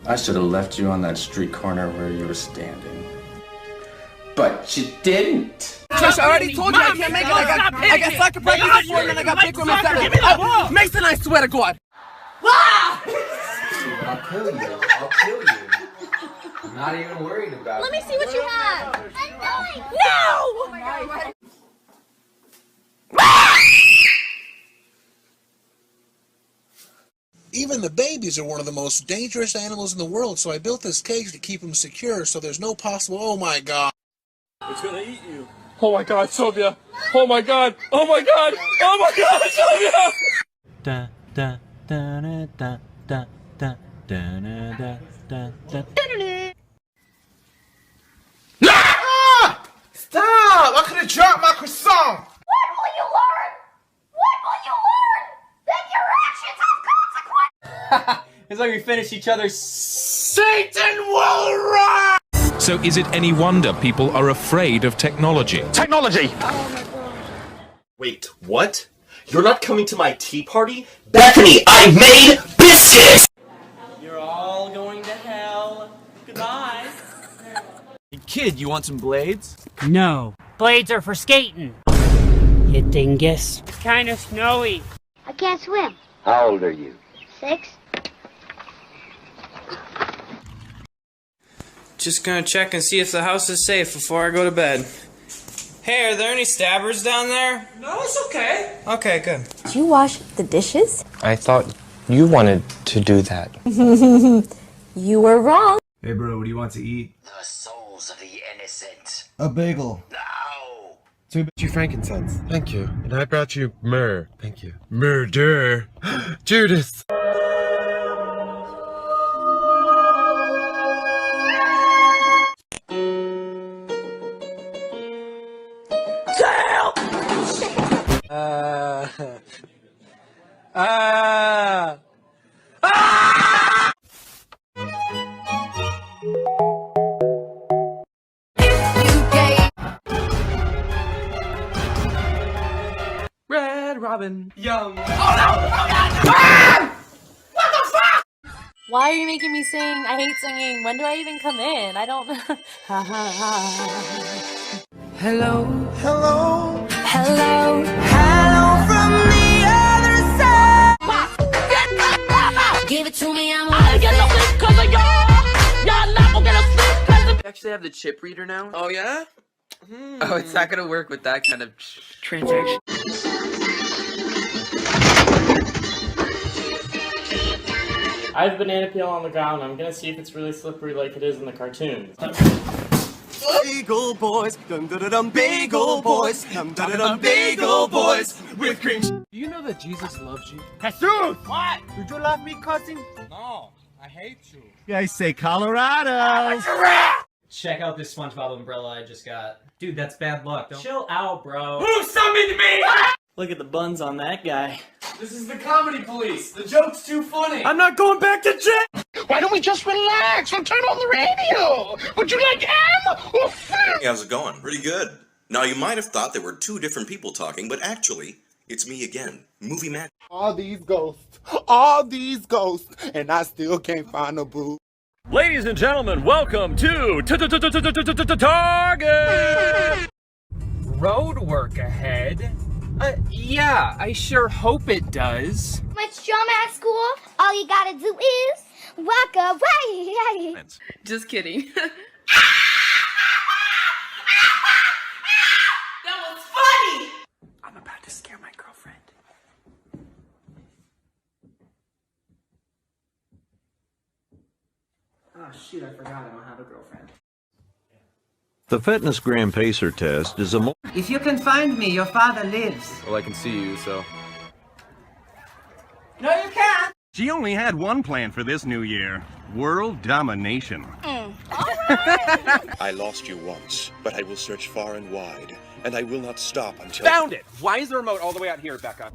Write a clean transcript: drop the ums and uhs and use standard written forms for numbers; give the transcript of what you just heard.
I should have left you on that street corner where you were standing. But you didn't. Trish, I already told you I can't make it. I got soccer practice this morning and I got big room at 7. Oh, Mason, I swear to God. Ah! I'll kill you. I'll kill you. I'm not even worried about it. Let me see what you have. No! Oh my God. Even the babies are one of the most dangerous animals in the world, so I built this cage to keep them secure so there's no possible... Oh my God. It's gonna eat you. Oh my God, Sylvia. Oh my God. Oh my God. Oh my God, Sylvia. Da da da da da da da da da da. Ah! Stop! I could have dropped my croissant. What will you learn? What will you learn? That your actions have consequences. It's like we finish each other's. Satan will rise! So is it any wonder people are afraid of technology? Technology! Wait, what? You're not coming to my tea party? Bethany, I made biscuits! You're all going to hell. Goodbye. Hey, kid, you want some blades? No. Blades are for skating. You dingus. It's kind of snowy. I can't swim. How old are you? 6. Just gonna check and see if the house is safe before I go to bed. Hey, are there any stabbers down there? No, it's okay. Okay, good. Did you wash the dishes? I thought you wanted to do that. You were wrong. Hey bro, what do you want to eat? The souls of the innocent. A bagel. No! 2 frankincense. Thank you. And I brought you myrrh. Thank you. Murder. Judas. Red Robin. Yum. Why are you making me sing? I hate singing. When do I even come in? I don't... Hello. Hello. Hello. Hello from the other side. Give it to me, I'm gonna get no sleep cause of y'all not gonna get no sleep cause of You actually have the chip reader now? Oh, yeah? Oh, it's not gonna work with that kind of transaction. I have banana peel on the ground. I'm gonna see if it's really slippery like it is in the cartoons. Bagel boys. Dum dum dum bagel boys. Dum dum dum bagel boys. With cream. Do you know that Jesus loves you? Jesus! What? Did you love me, cousin? No, I hate you. I say Colorado. Check out this SpongeBob umbrella I just got. Dude, that's bad luck. Don't... Chill out, bro. Who summoned me? Look at the buns on that guy. This is the comedy police. The joke's too funny. I'm not going back to jail. Why don't we just relax and turn on the radio? Would you like ham or food? Hey, how's it going? Pretty good. Now, you might have thought there were 2 different people talking, but actually, it's me again. Movie Matt. All these ghosts, and I still can't find a boo. Ladies and gentlemen, welcome to Target! Road work ahead? Yeah, I sure hope it does. much drama at school. All you gotta do is walk away. Just kidding. That was funny. I'm about to scare my girlfriend. Oh shoot, I forgot I don't have a girlfriend. The Fitness Gram Pacer test is a If you can find me, your father lives. Well, I can see you, so... No, you can't! She only had one plan for this new year. World domination. I lost you once, but I will search far and wide, and I will not stop until... Found it! Why is the remote all the way out here, Becca?